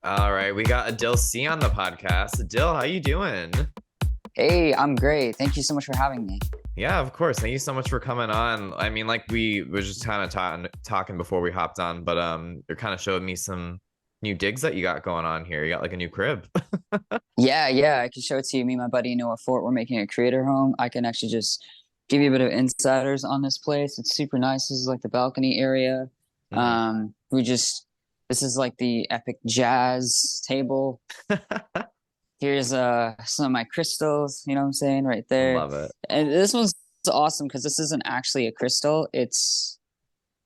All right, we got Adil C on the podcast. Adil, how you doing? Hey, I'm great. Thank you so much for having me. Yeah, of course. Thank you so much for coming on. I mean, like we were just kind of talking before we hopped on, but you kind of showed me some new digs that you got going on here. You got like a new crib. Yeah, I can show it to you. Me and my buddy Noah Fort, we're making a creator home. I can actually just give you a bit of insiders on this place. It's super nice. This is like the balcony area. Mhm. This is like the epic jazz table. Here's some of my crystals, you know what I'm saying, right there. Love it. And this one's awesome because this isn't actually a crystal. It's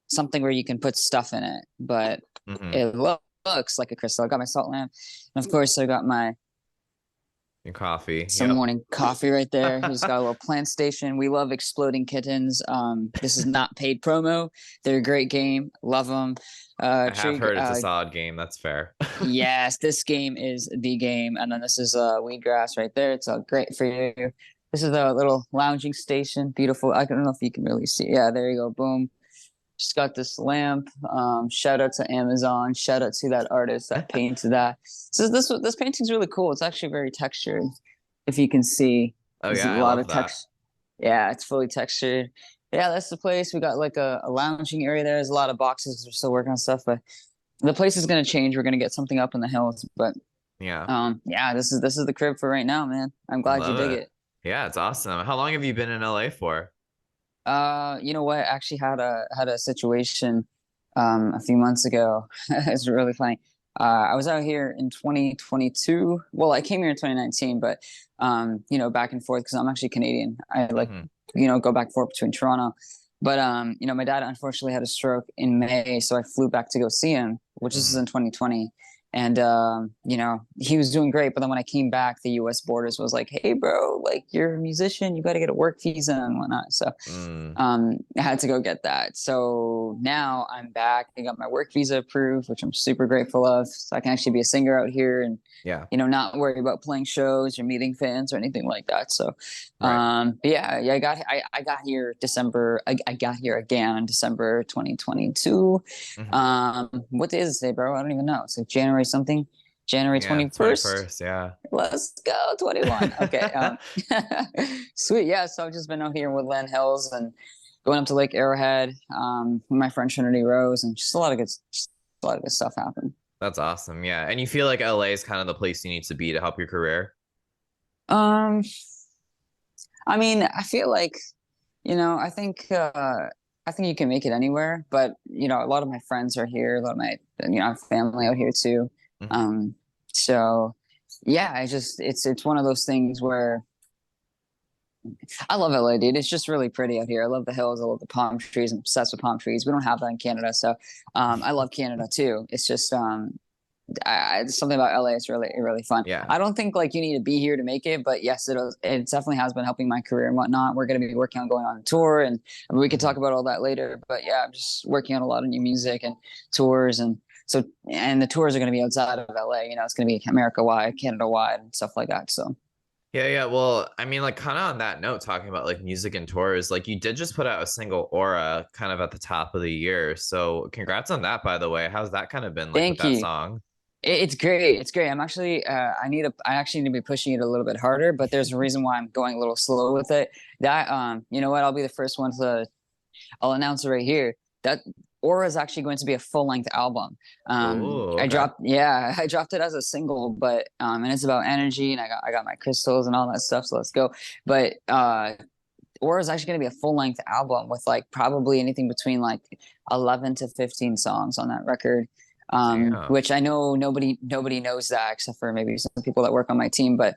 something where you can put stuff in it, but Hmm. it looks like a crystal. I got my salt lamp, and of course, I got my Your coffee. some Yep. morning coffee right there. He's got a little plant station. We love exploding kittens. This is not paid promo. They're a great game. Love them. I have Tree. heard it's a solid game. That's fair. Yes, this game is the game. And then this is weed grass right there. It's great for you. This is a little lounging station. Beautiful. I don't know if you can really see. Yeah, there you go. Boom. Just got this lamp. Shout out to Amazon. Shout out to that artist that painted that. So this painting's really cool. It's actually very textured. If you can see, Oh there's a yeah, I lot love of that. text. Yeah, it's fully textured. Yeah, that's the place. We got like a lounging area there. There's a lot of boxes. We're still working on stuff, but the place is gonna change. We're gonna get something up in the hills. But Yeah, yeah, this is the crib for right now, man. I'm glad you love dig it. it. Yeah, it's awesome. How long have you been in LA for? You know what? I actually had a situation a few months ago. It's really funny. I was out here in 2022. Well, I came here in 2019, but back and forth because I'm actually Canadian. I like, Hmm. go back and forth between Toronto. But my dad unfortunately had a stroke in May, so I flew back to go see him, which is Hmm. in 2020. And he was doing great, but then when I came back, the U.S. borders was like, "Hey, bro, like you're a musician, you got to get a work visa and whatnot." So Mm. I had to go get that. So now I'm back. I got my work visa approved, which I'm super grateful of. So I can actually be a singer out here and, Yeah. not worry about playing shows or meeting fans or anything like that. So, Right. but yeah, I got here December. I got here again in December 2022. Hmm. What day is it today, bro? I don't even know. It's like January something. January Yeah, 21st. 21st. Yeah. Let's go, 21. Okay. Sweet. Yeah. So I've just been out here in Woodland Hills and going up to Lake Arrowhead with my friend Trinity Rose, and just a lot of good stuff happened. That's awesome. Yeah. And you feel like LA is kind of the place you need to be to help your career? Um, I mean, I feel like, I think you can make it anywhere, but a lot of my friends are here, a lot of my, I have family out here too. Hmm. Um, so yeah, it's one of those things where I love LA, dude. It's just really pretty out here. I love the hills. I love the palm trees. I'm obsessed with palm trees. We don't have that in Canada, so I love Canada too. It's just something about LA is really fun. Yeah. I don't think like you need to be here to make it, but yes, it definitely has been helping my career and whatnot. We're going to be working on going on a tour, and we could Hmm. talk about all that later. But yeah, I'm just working on a lot of new music and tours, and the tours are going to be outside of LA. It's going to be America wide, Canada wide, and stuff like that. So. Yeah, yeah. Well, I mean, like, kind of on that note, talking about like music and tours, like, you did just put out a single Aura kind of at the top of the year. So, congrats on that, by the way. How's that kind of been like with Thank that you. song? It's great. It's great. I'm actually I actually need to be pushing it a little bit harder, but there's a reason why I'm going a little slow with it. That you know what? I'll be the first one to I'll announce it right here. That Aura is actually going to be a full-length album. Oh, I okay. dropped yeah, I dropped it as a single, but and it's about energy and I got my crystals and all that stuff, so let's go. But Aura is actually going to be a full-length album with like probably anything between like 11 to 15 songs on that record, Damn. which I know nobody knows that except for maybe some people that work on my team. But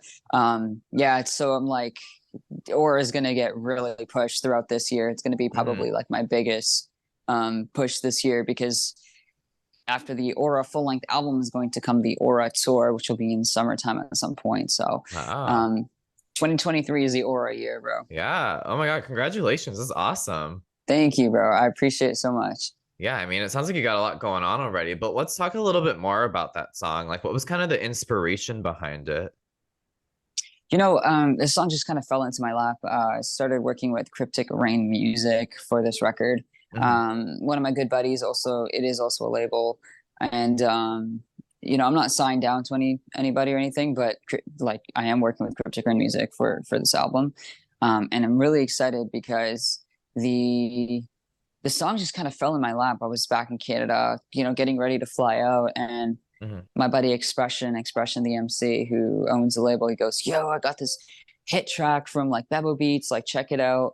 yeah, so I'm like, Aura is going to get really pushed throughout this year. It's going to be Hmm. probably like my biggest push this year because after the Aura full length album is going to come the Aura tour, which will be in summertime at some point. So Wow. um, 2023 is the Aura year, bro. Yeah. Oh my God. Congratulations. That's awesome. Thank you, bro. I appreciate it so much. Yeah, I mean, it sounds like you got a lot going on already, but let's talk a little bit more about that song. Like, what was kind of the inspiration behind it? This song just kind of fell into my lap. I started working with Cryptic Rain Music for this record. Hmm. One of my good buddies also, it is also a label, and I'm not signed down to anybody or anything, but like I am working with Cryptic Rain Music for this album, and I'm really excited because the the song just kind of fell in my lap. I was back in Canada, getting ready to fly out, and Hmm. my buddy Expression the MC who owns the label, he goes, "Yo, I got this hit track from like Bebo Beats, like check it out."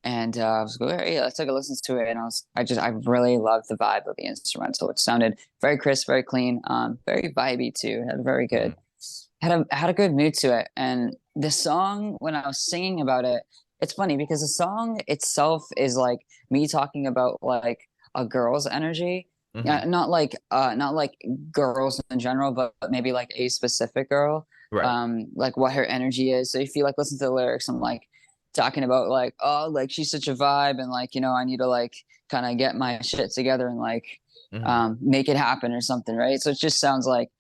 And I was like, "Hey, let's take a listen to it." And I really loved the vibe of the instrumental. It sounded very crisp, very clean, very vibey too. Had a very good, Hmm. had a good mood to it. And the song, when I was singing about it, it's funny because the song itself is like me talking about like a girl's energy. Hmm. Yeah, not like girls in general, but maybe like a specific girl. Right. Like what her energy is. So if you like listen to the lyrics, I'm like talking about like, oh, like she's such a vibe, and like, I need to like kind of get my shit together and like Hmm. make it happen or something, right? So it just sounds like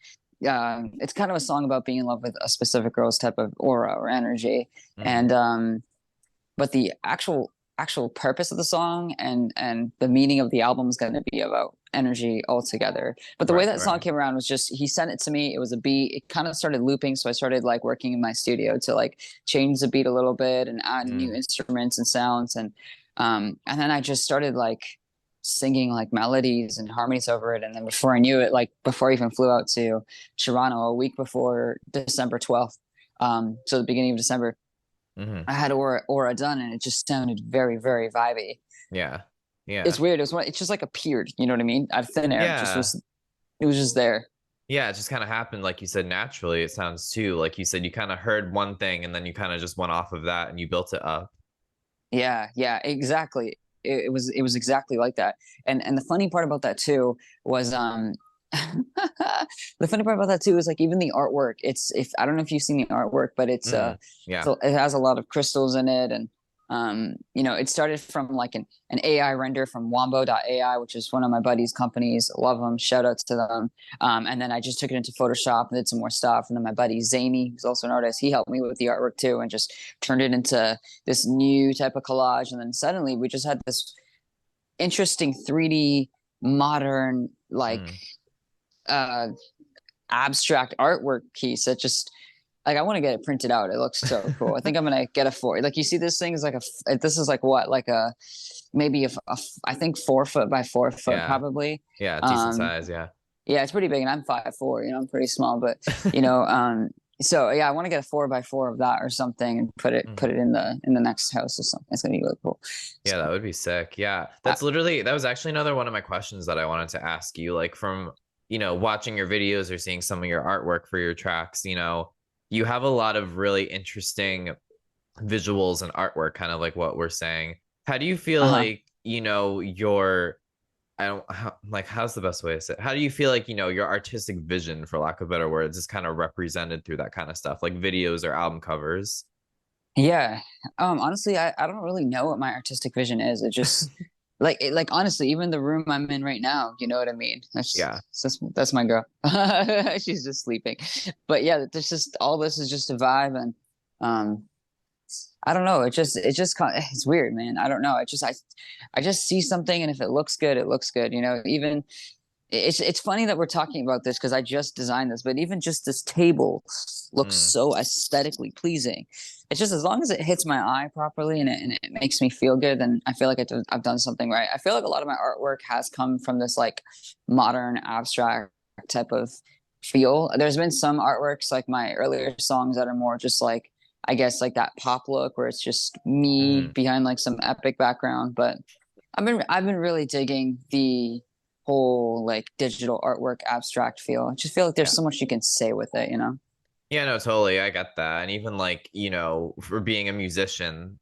it's kind of a song about being in love with a specific girl's type of aura or energy. Hmm. And but the actual purpose of the song and the meaning of the album is going to be about energy altogether. But the way Right. that song Right. came around was just he sent it to me. It was a beat. It kind of started looping, so I started like working in my studio to like change the beat a little bit and add new Mm. instruments and sounds, and then I just started like singing like melodies and harmonies over it. And then before I knew it, like before I even flew out to Toronto a week before December 12th, so the beginning of December, Hmm. I had Aura done, and it just sounded very, very vibey. Yeah. It's Yeah. weird. It just like appeared. You know what I mean? Out of thin air. Yeah. It was just there. Yeah, it just kind of happened, like you said, naturally. It sounds too, like you said, you kind of heard one thing and then you kind of just went off of that and you built it up. Yeah, yeah, exactly. It was exactly like that. And the funny part about that too was the funny part about that too is like even the artwork. It's if I don't know if you've seen the artwork, but Hmm. Yeah. so it has a lot of crystals in it. And it started from like an AI render from Wombo.ai, which is one of my buddy's companies. Love them. Shout out to them. And then I just took it into Photoshop and did some more stuff. And then my buddy Zany, who's also an artist, he helped me with the artwork too, and just turned it into this new type of collage. And then suddenly we just had this interesting 3D modern like Mm. uh abstract artwork piece that just like I want to get it printed out. It looks so cool. I think I'm gonna get a four. Like you see, this thing is like this is like what like a maybe I think 4 foot by 4 foot Yeah. probably. Yeah. Decent Um, size. Yeah. yeah, it's pretty big, and I'm 5'4". I'm pretty small, but you know, so yeah, I want to get a 4 by 4 of that or something and put Hmm. it in the next house or something. It's gonna be really cool. Yeah, So, that would be sick. Yeah. uh, That was actually another one of my questions that I wanted to ask you. Like from, watching your videos or seeing some of your artwork for your tracks, you have a lot of really interesting visuals and artwork, kind of like what we're saying. How do you feel uh-huh. like, your I don't like how's the best way to say it? How do you feel like, your artistic vision, for lack of better words, is kind of represented through that kind of stuff, like videos or album covers? Yeah. Honestly, I don't really know what my artistic vision is. It just like honestly, even the room I'm in right now, you know what I mean? Yeah. That's my girl. She's just sleeping. But yeah, there's just all this is just a vibe. And um I don't know. It just it's weird, man. I don't know. I just see something, and if it looks good, it looks good. Even it's funny that we're talking about this because I just designed this, but even just this table looks Mm. so aesthetically pleasing. It's just as long as it hits my eye properly and it makes me feel good, then I feel like I've done something right. I feel like a lot of my artwork has come from this like modern abstract type of feel. There's been some artworks like my earlier songs that are more just like I guess like that pop look where it's just me Mm. behind like some epic background, but I've been really digging the whole like digital artwork abstract feel. I just feel like there's Yeah. so much you can say with it, you know? Yeah, no, totally. I get that. And even like, for being a musician,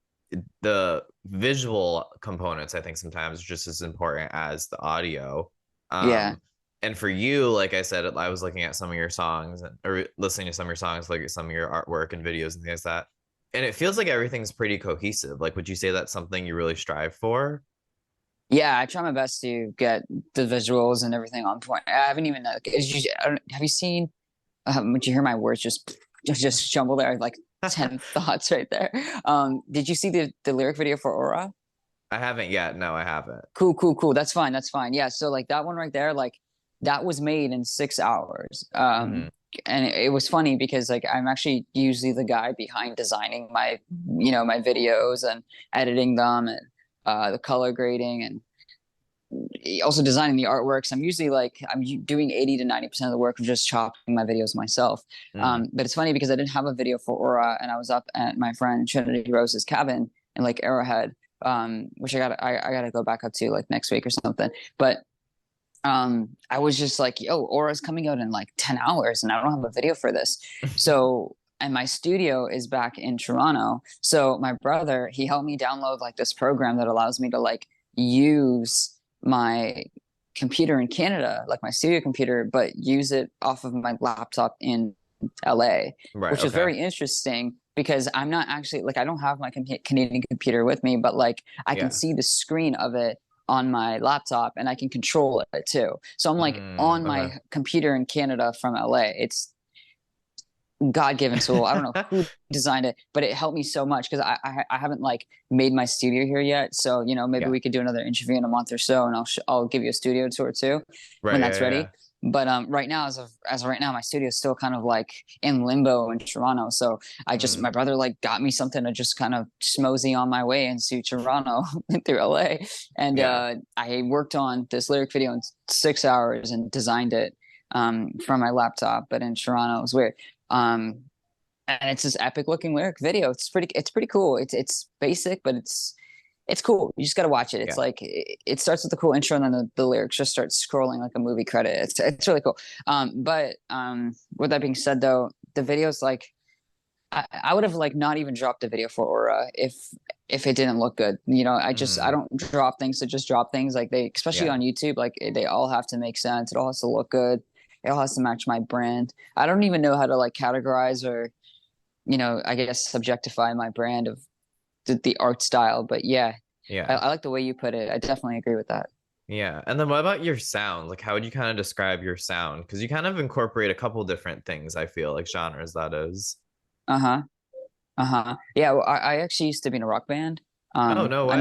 the visual components, I think sometimes are just as important as the audio. Yeah. Um, and for you, like I said, I was looking at some of your songs or listening to some of your songs, like some of your artwork and videos and things like that. And it feels like everything's pretty cohesive. Like, would you say that's something you really strive for? Yeah, I try my best to get the visuals and everything on point. I haven't even have you seen would you hear my words just jumble there like 10 thoughts right there. Did you see the lyric video for Aura? I haven't yet. No, I haven't. Cool, cool, cool. That's fine. That's fine. Yeah. So like that one right there, like that was made in 6 hours. Hmm. And it was funny because like I'm actually usually the guy behind designing my, my videos and editing them, and the color grading, and also designing the artworks. I'm usually like I'm doing 80 to 90% of the work of just chopping my videos myself. Mm. But it's funny because I didn't have a video for Aura, and I was up at my friend Trinity Rose's cabin in like Arrowhead, which I gotta go back up to like next week or something. But I was just like, yo, Aura's coming out in like 10 hours and I don't have a video for this. So, and my studio is back in Toronto. So my brother, he helped me download like this program that allows me to like use my computer in Canada, like my studio computer, but use it off of my laptop in LA, Right. which is Okay. very interesting because I'm not actually like I don't have my Canadian computer with me, but like I can Yeah. see the screen of it on my laptop and I can control it too. So I'm like Mm. on Okay. my computer in Canada from LA. It's God-given tool. I don't know who designed it, but it helped me so much because I haven't like made my studio here yet. So maybe Yeah. we could do another interview in a month or so, and I'll give you a studio tour too Right. when Yeah. that's ready. Yeah. But right now, as of right now, my studio is still kind of like in limbo in Toronto. So Mm. my brother like got me something to just kind of schmoozy on my way into Toronto through LA, and Yeah. I worked on this lyric video in 6 hours and designed it from my laptop. But in Toronto, it was weird. Um, and it's this epic looking lyric video. It's pretty cool. It's basic, but it's cool. You just got to watch it. It's Yeah. like it starts with the cool intro, and then the lyrics just start scrolling like a movie credit. It's really cool. But with that being said, though, the video's like I would have like not even dropped a video for Aura if it didn't look good. I Mm. don't drop things to just drop things. Like they, especially Yeah. on YouTube, like they all have to make sense. It all has to look good. It all has to match my brand. I don't even know how to like categorize or I guess subjectify my brand of the art style. But yeah, Yeah. I like the way you put it. I definitely agree with that. Yeah. And then what about your sound? Like, how would you kind of describe your sound? Because you kind of incorporate a couple different things, I feel like genres, that is. Uh-huh. Uh-huh. Yeah, well, I actually used to be in a rock band. Oh, no I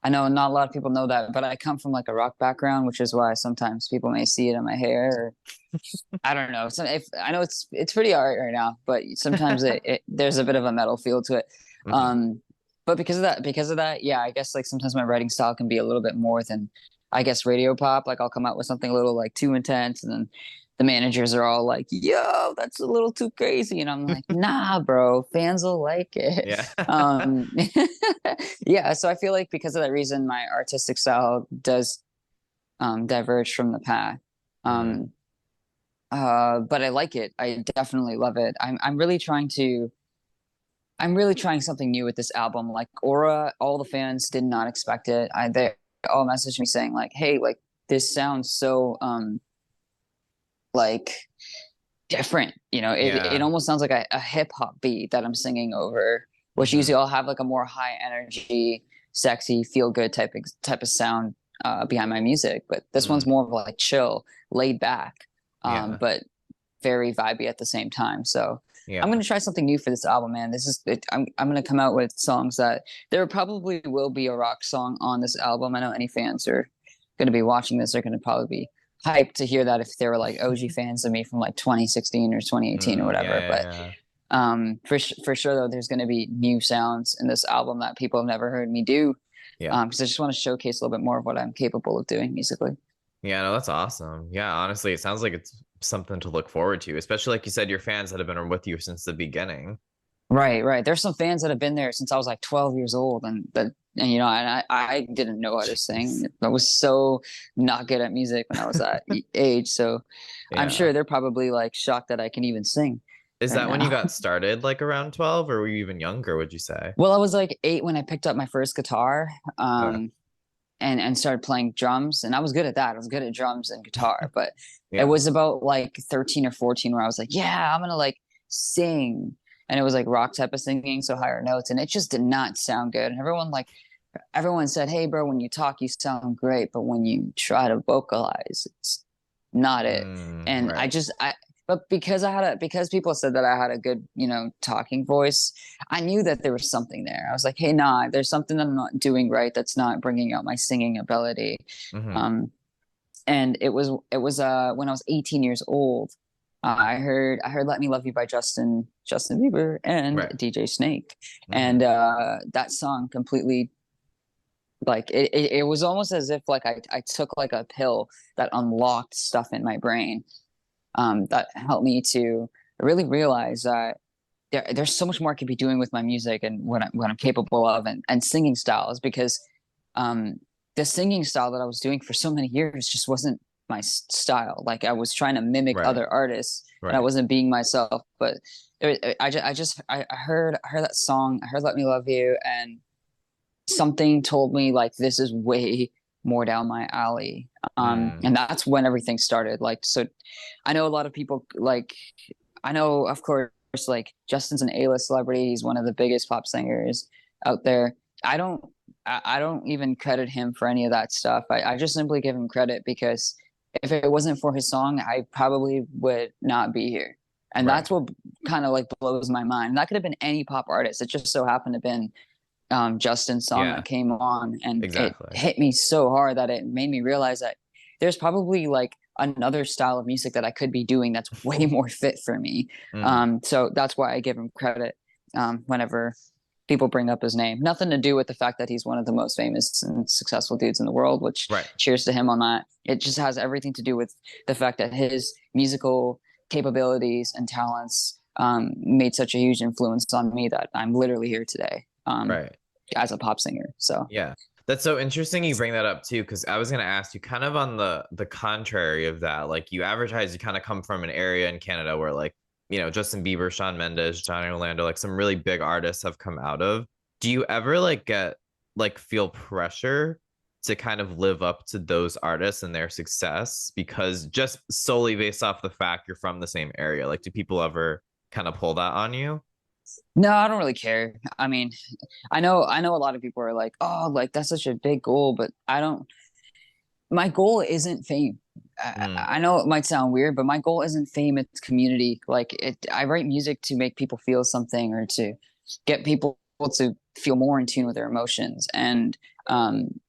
know way. not a lot of people know that, but I come from like a rock background, which is why sometimes people may see it in my hair. Or, I don't know. So if I know it's pretty art right now, but sometimes there's a bit of a metal feel to it. Hmm. Um, but because of that, yeah, I guess like sometimes my writing style can be a little bit more than I guess radio pop. Like I'll come out with something a little like too intense, and then the managers are all like, "Yo, that's a little too crazy," and I'm like, "Nah, bro, fans will like it." Yeah. Yeah, so I feel like because of that reason, my artistic style does diverge from the path. Mm. Um, but I like it. I definitely love it. I'm really trying something new with this album. Like Aura, all the fans did not expect it. They all messaged me saying like, "Hey, like this sounds so like different." It Yeah. almost sounds like a hip hop beat that I'm singing over, which usually Hmm. I'll have like a more high energy, sexy, feel good type of sound behind my music. But this one's Mm. more of like chill, laid back, Yeah. but very vibey at the same time. So I'm Yeah. gonna try something new for this album, man. This is it, I'm gonna come out with songs that there probably will be a rock song on this album. I know any fans are gonna be watching this are gonna probably be hyped to hear that if they were like OG fans of me from like 2016 or 2018 or Mm. Yeah. whatever. Yeah. But Yeah. for sure though, there's gonna be new sounds in this album that people have never heard me do. Yeah. Because I just want to showcase a little bit more of what I'm capable of doing musically. Yeah, no, that's awesome. Yeah, honestly, it sounds like it's something to look forward to, especially like you said, your fans that have been with you since the beginning. Right, right. There's some fans that have been there since I was like 12 years old, and I didn't know how to Jeez. sing. I was so not good at music when I was that age. So I'm Yeah. sure they're probably like shocked that I can even sing Is right that when you now. got started, like around 12, or were you even younger, would you say? Well, I was like 8 when I picked up my first guitar, Okay. and started playing drums, and I was good at that. I was good at drums and guitar, but it Yeah. was about like 13 or 14 where I was like, yeah, I'm gonna like sing. And it was like rock type of singing, so higher notes, and it just did not sound good. And everyone said, "Hey, bro, when you talk, you sound great, but when you try to vocalize, it's not it." Mm, And right. but because people said that I had a good, talking voice, I knew that there was something there. I was like, "Hey, nah, there's something that I'm not doing right. That's not bringing out my singing ability." Hmm. Um, And it was when I was 18 years old. I heard "Let Me Love You" by Justin Bieber and Right. DJ Snake, and Hmm. that song completely, like, it was almost as if like I took like a pill that unlocked stuff in my brain, that helped me to really realize that there's so much more I could be doing with my music and what I'm capable of, and singing styles, because um, the singing style that I was doing for so many years just wasn't my style. Like, I was trying to mimic Right. other artists, and I Right. wasn't being myself. But I heard that song. I heard "Let Me Love You," and something told me like this is way more down my alley. Mm. And that's when everything started. Like, so I know a lot of people, like, I know, of course, like Justin's an A-list celebrity. He's one of the biggest pop singers out there. I don't, I don't even credit him for any of that stuff. I just simply give him credit because if it wasn't for his song, I probably would not be here. And Right. that's what kind of like blows my mind. That could have been any pop artist. It just so happened to have been Justin's song Yeah. that came on, and it Exactly. hit me so hard that it made me realize that there's probably like another style of music that I could be doing that's way more fit for me. Mm. So that's why I give him credit whenever people bring up his name. Nothing to do with the fact that he's one of the most famous and successful dudes in the world, which Right. cheers to him on that. It just has everything to do with the fact that his musical capabilities and talents made such a huge influence on me that I'm literally here today. Right. As a pop singer. So Yeah. That's so interesting you bring that up too, because I was gonna ask you kind of on the contrary of that. Like you advertise, you kind of come from an area in Canada where like, Justin Bieber, Shawn Mendes, Johnny Orlando, like some really big artists have come out of. Do you ever like get like feel pressure to kind of live up to those artists and their success because just solely based off the fact you're from the same area? Like, do people ever kind of pull that on you? no, I don't really care. I mean, I know a lot of people are like, oh, like that's such a big goal, but I don't. My goal isn't fame. Mm. I know it might sound weird, but my goal isn't fame. It's community. Like, I write music to make people feel something, or to get people to feel more in tune with their emotions. And um,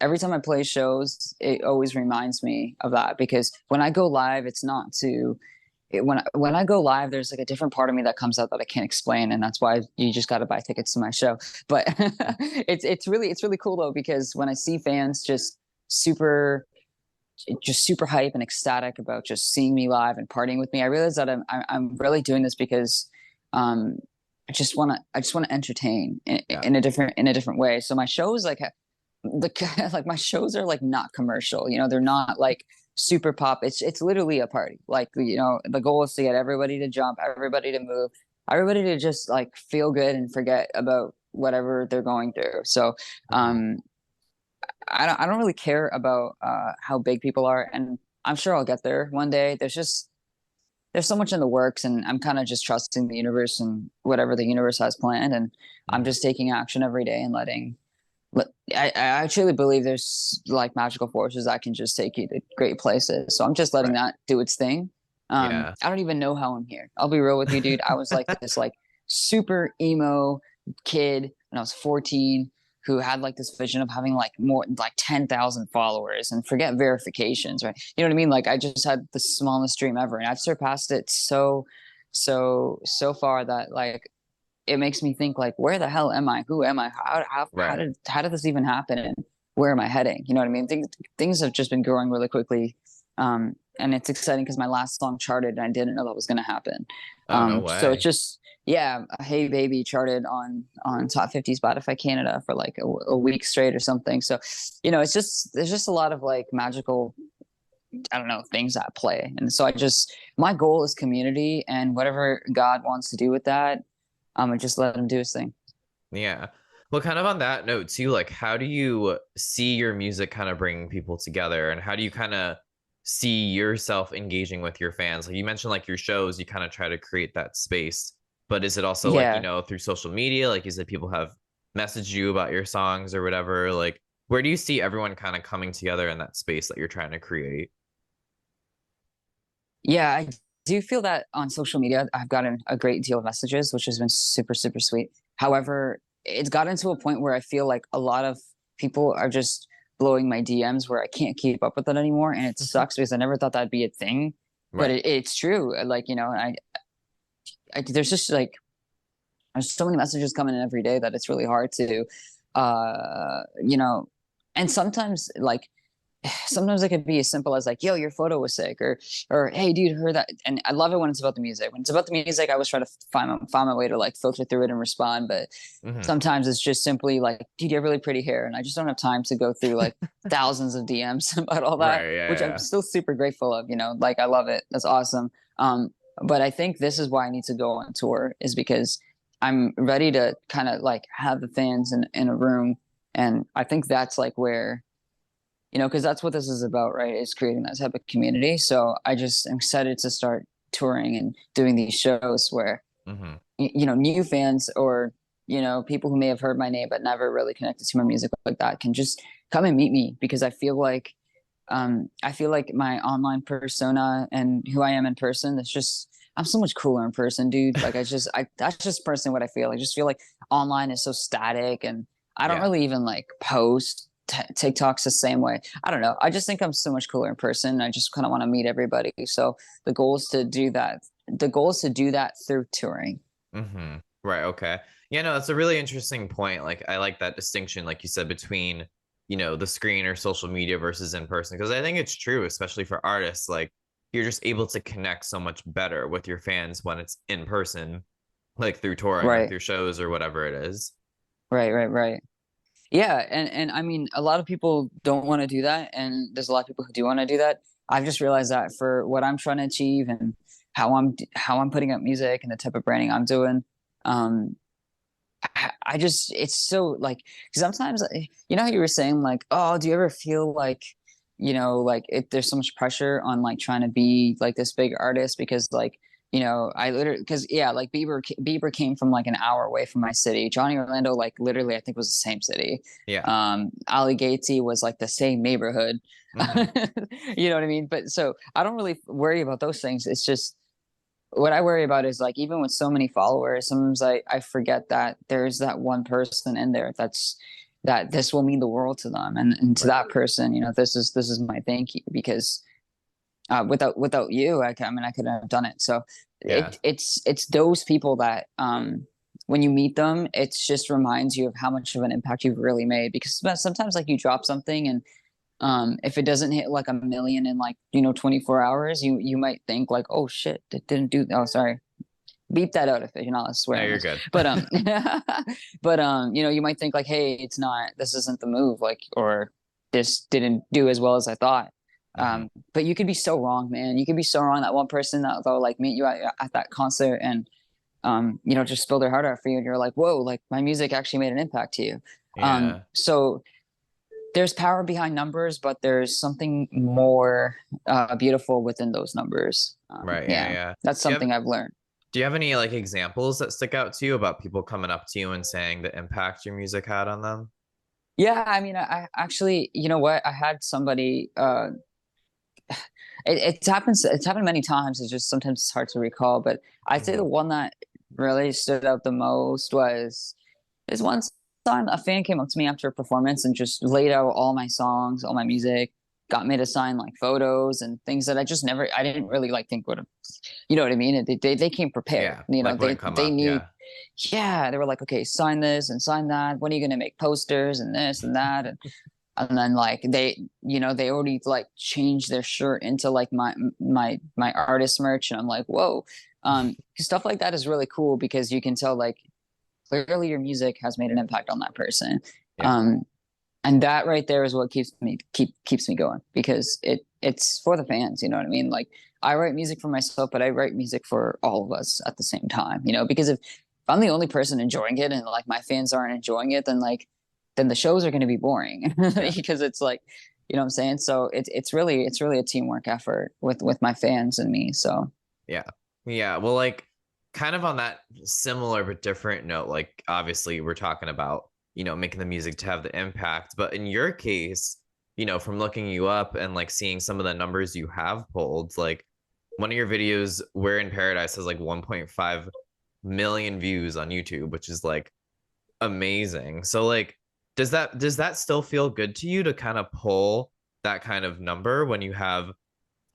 every time I play shows, it always reminds me of that, because when I go live, it's not to when I go live, there's like a different part of me that comes out that I can't explain, and that's why you just got to buy tickets to my show. But it's really cool though, because when I see fans super just super hype and ecstatic about just seeing me live and partying with me, I realize that I'm really doing this because um, I just want to entertain Yeah. in a different way. So my shows, like, like my shows are like not commercial. They're not like super pop. It's literally a party. Like, the goal is to get everybody to jump, everybody to move, everybody to just like feel good and forget about whatever they're going through. So Mhm. um I don't really care about how big people are, and I'm sure I'll get there one day. There's so much in the works, and I'm kind of just trusting the universe and whatever the universe has planned, and I'm Mhm. just taking action every day and letting. I truly believe there's like magical forces that can just take you to great places. So I'm just letting Right. that do its thing. Yeah. I don't even know how I'm here. I'll be real with you, dude. I was like this like super emo kid when I was 14, who had like this vision of having like more like 10,000 followers, and forget verifications, right? You know what I mean? Like, I just had the smallest dream ever, and I've surpassed it so far that, like, it makes me think, like, where the hell am I? Who am I? Right. How did this even happen? And where am I heading? You know what I mean? Things have just been growing really quickly. And it's exciting because my last song charted, and I didn't know that was going to happen. Oh, no So it's way. just, yeah, Hey Baby charted on Top 50 Spotify Canada for like a week straight or something. So, it's just, there's just a lot of like magical, I don't know, things at play. And so my goal is community, and whatever God wants to do with that, and just let him do his thing. Yeah. Well, kind of on that note too, like how do you see your music kind of bringing people together and how do you kind of see yourself engaging with your fans? Like you mentioned like your shows, you kind of try to create that space, but is it also like, Yeah. through social media, like you said, people have messaged you about your songs or whatever, like where do you see everyone kind of coming together in that space that you're trying to create? Yeah, I do feel that on social media, I've gotten a great deal of messages, which has been super, super sweet. However, it's gotten to a point where I feel like a lot of people are just blowing my DMs where I can't keep up with it anymore, and it sucks because I never thought that'd be a thing, but Right. it's true. Like, there's just like there's so many messages coming in every day that it's really hard to, you know, and sometimes it could be as simple as like, yo, your photo was sick, or hey dude, heard that. And I love it when it's about the music. When it's about the music, I always try to find my way to like filter through it and respond. But Hmm. sometimes it's just simply like, dude, you have really pretty hair, and I just don't have time to go through like thousands of DMs about all that, Right. Yeah. which I'm Yeah. still super grateful of. Like I love it. That's awesome. But I think this is why I need to go on tour, is because I'm ready to kind of like have the fans in a room, and I think that's like where, because that's what this is about, right? Is creating that type of community. So I just am excited to start touring and doing these shows where, Hmm. new fans, or, people who may have heard my name but never really connected to my music like that, can just come and meet me, because I feel like my online persona and who I am in person, I'm so much cooler in person, dude. Like that's just personally what I feel. I just feel like online is so static, and I don't Yeah. really even like post TikToks the same way. I don't know. I just think I'm so much cooler in person. I just kind of want to meet everybody. So the goal is to do that. The goal is to do that through touring. Hmm. Right. Okay. Yeah, no, that's a really interesting point. Like, I like that distinction, like you said, between, the screen or social media versus in person. Because I think it's true, especially for artists. Like, you're just able to connect so much better with your fans when it's in person, like through touring or Right. through shows or whatever it is. Right. Right. Right. Yeah, and I mean, a lot of people don't want to do that, and there's a lot of people who do want to do that. I've just realized that for what I'm trying to achieve, and how I'm putting up music and the type of branding I'm doing, um, I just it's so like, sometimes, how you were saying like, oh, do you ever feel like, like there's so much pressure on like trying to be like this big artist, because like, I literally, because yeah, like Bieber came from like an hour away from my city. Johnny Orlando, like literally, I think was the same city. Yeah. Ali Gatesy was like the same neighborhood. Hmm. You know what I mean? But so I don't really worry about those things. It's just, what I worry about is like, even with so many followers, sometimes I forget that there's that one person in there that this will mean the world to them, and to Right. that person, this is my thank you, because without you, I mean, I couldn't have done it. So Yeah. it's those people that, when you meet them, it just reminds you of how much of an impact you've really made, because sometimes like you drop something, and if it doesn't hit like a million in like 24 hours, you might think like, oh shit, it didn't do, oh sorry, beep that out if you're not No, swearing you're this. good. But you might think like, hey, this isn't the move, like, or this didn't do as well as I thought. Hmm. But you could be so wrong, man. You could be so wrong. That one person that'll like meet you at that concert, and just spill their heart out for you, and you're like, whoa, like my music actually made an impact to you. Yeah. So there's power behind numbers, but there's something more beautiful within those numbers. Right. Yeah. Yeah, Yeah. that's Do you have something I've learned. Do you have any like examples that stick out to you about people coming up to you and saying the impact your music had on them? Yeah, I mean, I actually, you know what? I had somebody. It's happened many times. It's just sometimes it's hard to recall. But I'd say Hmm. the one that really stood out the most was this one time a fan came up to me after a performance and just laid out all my songs, all my music, got me to sign like photos and things that I didn't really like think would have, you know what I mean? They came prepared. Yeah. Like They wouldn't come they up. knew, Yeah. yeah, they were like, okay, sign this and sign that. When are you gonna make posters and this and that? And then like they already like changed their shirt into like my artist merch, and I'm like, whoa. Stuff like that is really cool, because you can tell like clearly your music has made an impact on that person. Yeah. um and that right there is what keeps me going, because it's for the fans, you know what I mean? Like, I write music for myself, but I write music for all of us at the same time, because if I'm the only person enjoying it, and like my fans aren't enjoying it, then the shows are going to be boring. Yeah. Because it's like, what I'm saying? So it's really a teamwork effort with my fans and me. So Yeah. Yeah. Well, like kind of on that similar but different note, like obviously we're talking about, making the music to have the impact. But in your case, from looking you up and like seeing some of the numbers you have pulled, like one of your videos, We're in Paradise, has like 1.5 million views on YouTube, which is like amazing. So like does that still feel good to you to kind of pull that kind of number when you have,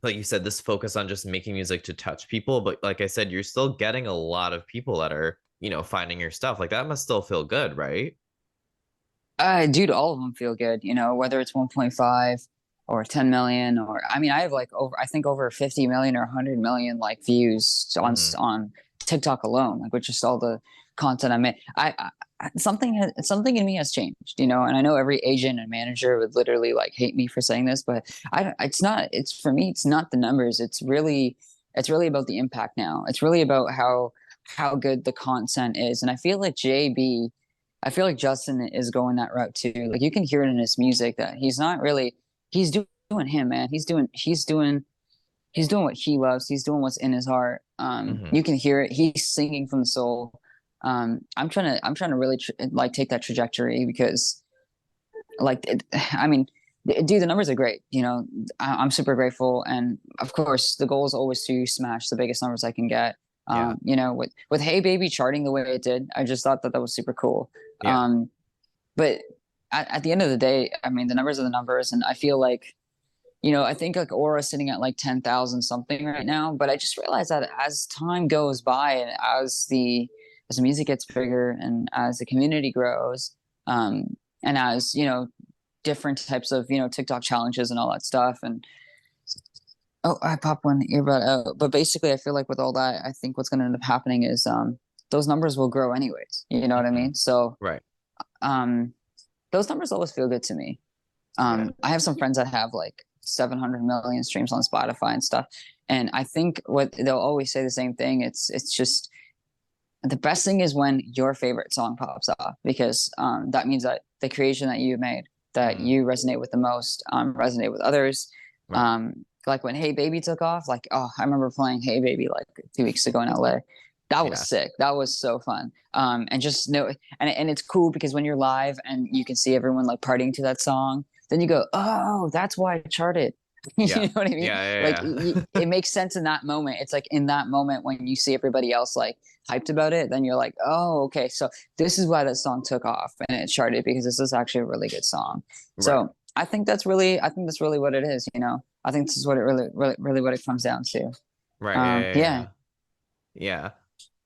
like you said, this focus on just making music to touch people, but like I said, you're still getting a lot of people that are, finding your stuff. Like that must still feel good, right? Dude, all of them feel good, whether it's 1.5 or 10 million, or I mean, I have like I think over 50 million or 100 million like views Hmm. on TikTok alone, like with just all the content I made. Something in me has changed, and I know every agent and manager would literally like hate me for saying this, but it's not, it's for me, it's not the numbers. It's really about the impact now. It's really about how good the content is. And I feel like Justin is going that route too. Like you can hear it in his music that he's not really he's doing him, man. He's doing what he loves. He's doing what's in his heart. Hmm. You can hear it. He's singing from the soul. I'm trying to really like take that trajectory because like I mean, dude, the numbers are great. I'm super grateful, and of course, the goal is always to smash the biggest numbers I can get. Yeah. With Hey Baby charting the way it did, I just thought that that was super cool. Yeah. Um, but at the end of the day, I mean, the numbers are the numbers, and I feel like I think like Aura's sitting at like 10,000 something right now. But I just realized that as time goes by and as the music gets bigger and as the community grows, and as different types of TikTok challenges and all that stuff. And oh, I popped one earbud out. But basically, I feel like with all that, I think what's going to end up happening is those numbers will grow anyways. You know what I Hmm. mean? So Right. um, those numbers always feel good to me. Yeah. I have some friends that have like 700 million streams on Spotify and stuff. And I think what they'll always say the same thing. It's just the best thing is when your favorite song pops off because that means that the creation that you made that Hmm. you resonate with the most resonate with others. Right. Like when Hey Baby took off, like I remember playing Hey Baby like 2 weeks ago in LA. That was Yeah. sick. That was so fun. And just know, and it's cool because when you're live and you can see everyone like partying to that song, then you go, oh, that's why I charted. You Yeah. know what I mean? Yeah. Like Yeah. Yeah. it makes sense in that moment. It's like in that moment when you see everybody else like hyped about it, then you're like, oh, okay, so this is why that song took off and it charted because this is actually a really good song. Right. So I think that's really what it is. I think this is what it really what it comes down to. Right. Yeah. Yeah. Yeah. Yeah. Yeah.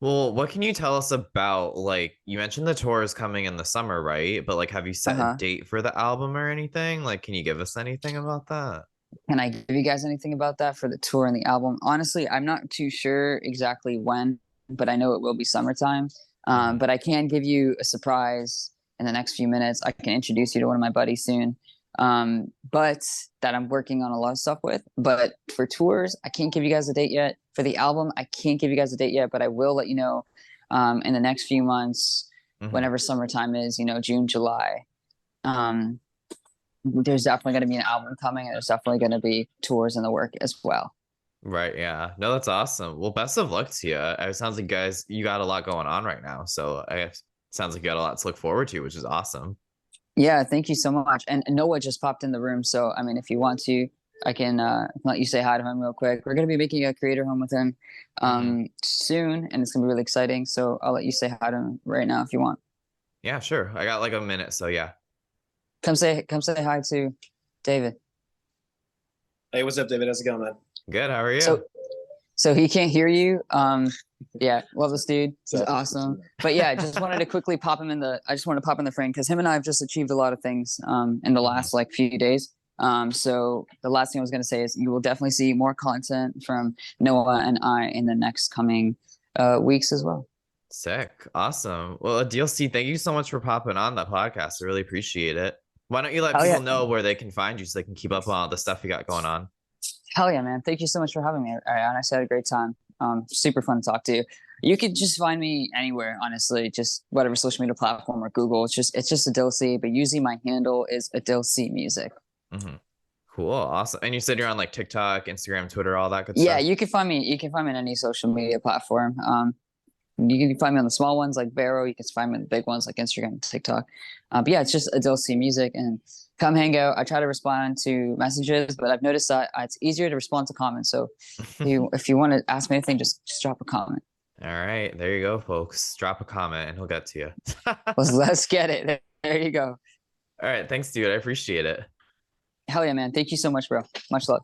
Well, what can you tell us about, like, you mentioned the tour is coming in the summer, right? But like, have you Uh set a huh. date for the album or anything? Like, can you give us anything about that? Can I give you guys anything about that for the tour and the album? Honestly, I'm not too sure exactly when, but I know it will be summertime. Hmm. But I can give you a surprise in the next few minutes. I can introduce you to one of my buddies soon. But that I'm working on a lot of stuff with. But for tours, I can't give you guys a date yet. For the album, I can't give you guys a date yet, but I will let you know in the next few months, Hmm. whenever summertime is, June, July. Um, there's definitely going to be an album coming, and there's definitely going to be tours in the work as well. Right. Yeah. No, that's awesome. Well, best of luck to you. It sounds like, guys, you got a lot going on right now. So I guess sounds like you got a lot to look forward to, which is awesome. Yeah, thank you so much. And Noah just popped in the room, so I mean, if you want to, I can let you say hi to him real quick. We're going to be making a creator home with him Hmm. soon, and it's going to be really exciting. So I'll let you say hi to him right now if you want. Yeah, sure. I got like a minute. So yeah. Come say hi to David. Hey, what's up, David? How's it going, man? Good. How are you? So so he can't hear you. Yeah, love this dude. He's So, awesome. But yeah, just wanted to quickly pop him in the. I just want to pop in the frame because him and I have just achieved a lot of things in the Hmm. last like few days. So the last thing I was going to say is you will definitely see more content from Noah and I in the next coming weeks as well. Sick. Awesome. Well, Adil C, thank you so much for popping on that podcast. I really appreciate it. Why don't you let Hell people yeah, know where they can find you so they can keep up on all the stuff you got going on? hell yeah, man! Thank you so much for having me. I honestly had a great time. Super fun to talk to you. You could just find me anywhere, honestly, just whatever social media platform or Google. It's just Adil C, but usually my handle is Adil C Music. Hmm. Cool. Awesome. And you said you're on like TikTok, Instagram, Twitter, all that good Yeah, stuff. you can find me. You can find me on any social media platform. You can find me on the small ones like Barrow. You can find me on the big ones like Instagram and TikTok. But yeah, it's just Adil C Music, and come hang out. I try to respond to messages, but I've noticed that it's easier to respond to comments. So if you want to ask me anything, just drop a comment. All right. There you go, folks. Drop a comment and he'll get to you. Let's get it. There you go. All right, thanks, dude. I appreciate it. Hell yeah, man. Thank you so much, bro. Much love.